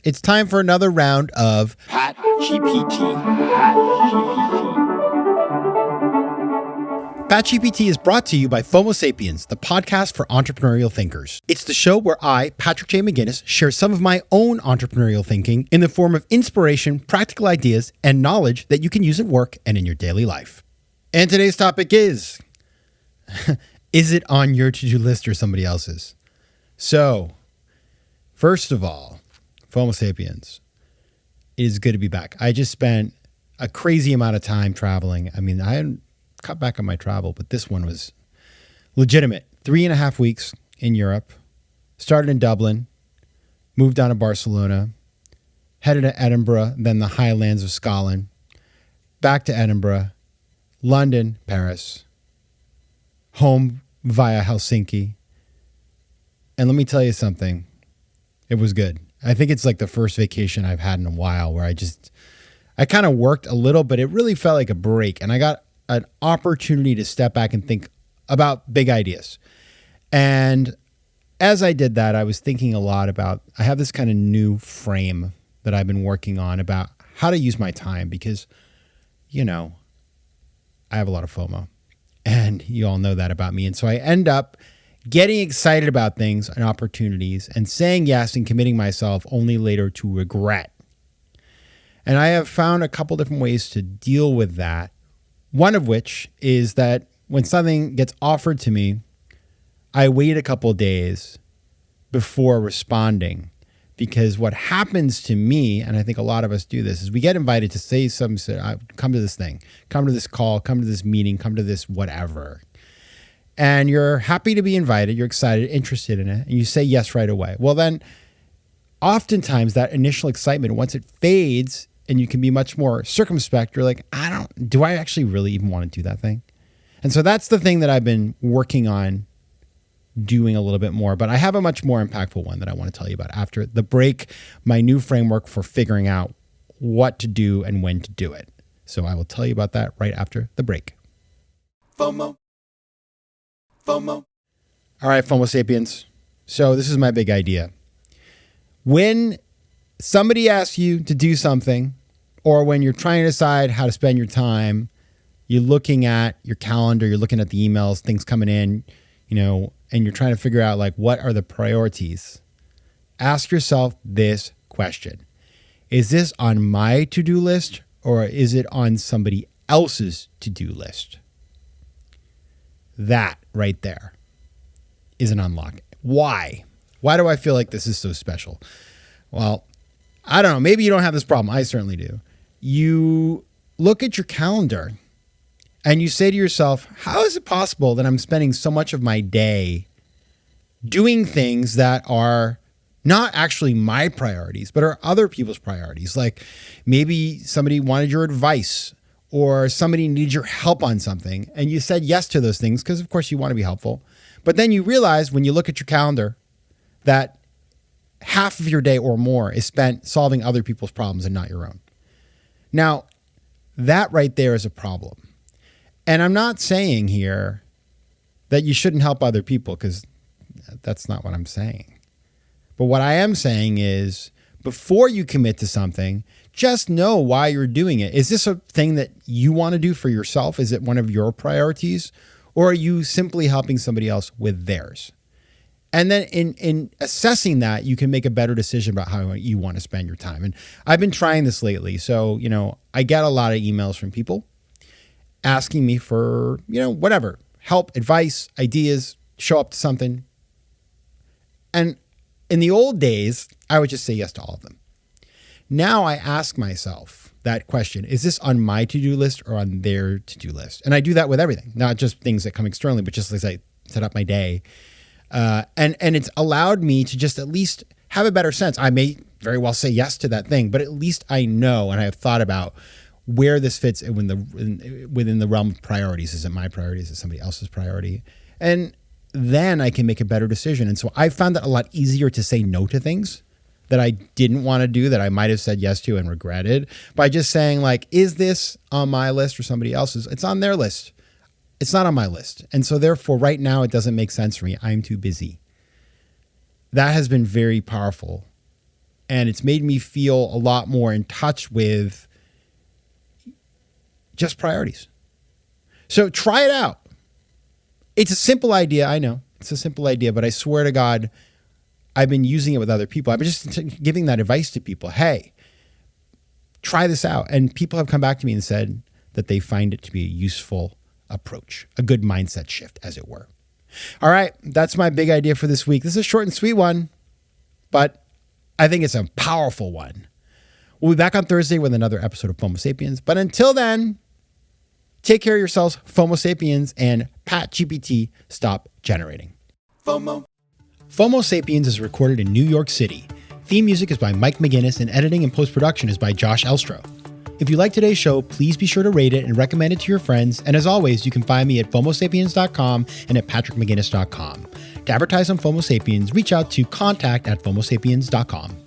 It's time for another round of PatGPT is brought to you by FOMO Sapiens, the podcast for entrepreneurial thinkers. It's the show where I, Patrick J. McGinnis, share some of my own entrepreneurial thinking in the form of inspiration, practical ideas, and knowledge that you can use at work and in your daily life. And today's topic is it on your to-do list or somebody else's? So, first of all, FOMO Sapiens, it is good to be back. I just spent a crazy amount of time traveling. I mean, I hadn't cut back on my travel, but this one was legitimate. 3.5 weeks in Europe. Started in Dublin, moved down to Barcelona, headed to Edinburgh, then the Highlands of Scotland, back to Edinburgh, London, Paris, home via Helsinki. And let me tell you something. It was good. I think it's like the first vacation I've had in a while where I kind of worked a little, but it really felt like a break. And I got an opportunity to step back and think about big ideas. And as I did that, I was thinking a lot about, I have this kind of new frame that I've been working on about how to use my time because, you know, I have a lot of FOMO and you all know that about me. And so I end up getting excited about things and opportunities and saying yes and committing myself only later to regret. And I have found a couple different ways to deal with that. One of which is that when something gets offered to me, I wait a couple of days before responding. Because what happens to me, and I think a lot of us do this, is we get invited to say something, come to this thing, come to this call, come to this meeting, come to this whatever. And you're happy to be invited, you're excited, interested in it, and you say yes right away. Well, then oftentimes that initial excitement, once it fades and you can be much more circumspect, you're like, do I actually really even want to do that thing? And so that's the thing that I've been working on doing a little bit more, but I have a much more impactful one that I want to tell you about after the break, my new framework for figuring out what to do and when to do it. So I will tell you about that right after the break. FOMO. All right, FOMO Sapiens. So this is my big idea. When somebody asks you to do something, or when you're trying to decide how to spend your time, you're looking at your calendar, you're looking at the emails, things coming in, and you're trying to figure out like, what are the priorities? Ask yourself this question. Is this on my to-do list or is it on somebody else's to-do list? That right there is an unlock. Why? Why do I feel like this is so special? Well, I don't know. Maybe you don't have this problem. I certainly do. You look at your calendar and you say to yourself, how is it possible that I'm spending so much of my day doing things that are not actually my priorities, but are other people's priorities? Like maybe somebody wanted your advice or somebody needed your help on something and you said yes to those things because of course you want to be helpful. But then you realize when you look at your calendar that half of your day or more is spent solving other people's problems and not your own. Now, that right there is a problem. And I'm not saying here that you shouldn't help other people because that's not what I'm saying. But what I am saying is before you commit to something, just know why you're doing it. Is this a thing that you want to do for yourself? Is it one of your priorities? Or are you simply helping somebody else with theirs? And then in assessing that, you can make a better decision about how you want to spend your time. And I've been trying this lately. So, I get a lot of emails from people asking me for, whatever, help, advice, ideas, show up to something. And in the old days, I would just say yes to all of them. Now I ask myself that question, is this on my to-do list or on their to-do list? And I do that with everything, not just things that come externally, but just as I set up my day. And it's allowed me to just at least have a better sense. I may very well say yes to that thing, but at least I know and I have thought about where this fits within the realm of priorities. Is it my priority? Is it somebody else's priority? And then I can make a better decision. And so I found it a lot easier to say no to things that I didn't want to do that I might have said yes to and regretted by just saying like, is this on my list or somebody else's? It's on their list. It's not on my list. And so therefore right now it doesn't make sense for me. I'm too busy. That has been very powerful And it's made me feel a lot more in touch with just priorities. So try it out. It's a simple idea. I know it's a simple idea, but I swear to God, I've been using it with other people. I've been just giving that advice to people. Hey, try this out. And people have come back to me and said that they find it to be a useful approach, a good mindset shift, as it were. All right, that's my big idea for this week. This is a short and sweet one, but I think it's a powerful one. We'll be back on Thursday with another episode of FOMO Sapiens. But until then, take care of yourselves, FOMO Sapiens, and PatGPT, stop generating. FOMO Sapiens is recorded in New York City. Theme music is by Mike McGinnis, and editing and post-production is by Josh Elstro. If you like today's show, please be sure to rate it and recommend it to your friends. And as always, you can find me at FOMOSapiens.com and at PatrickMcGinnis.com. To advertise on FOMO Sapiens, reach out to contact@FOMOSapiens.com.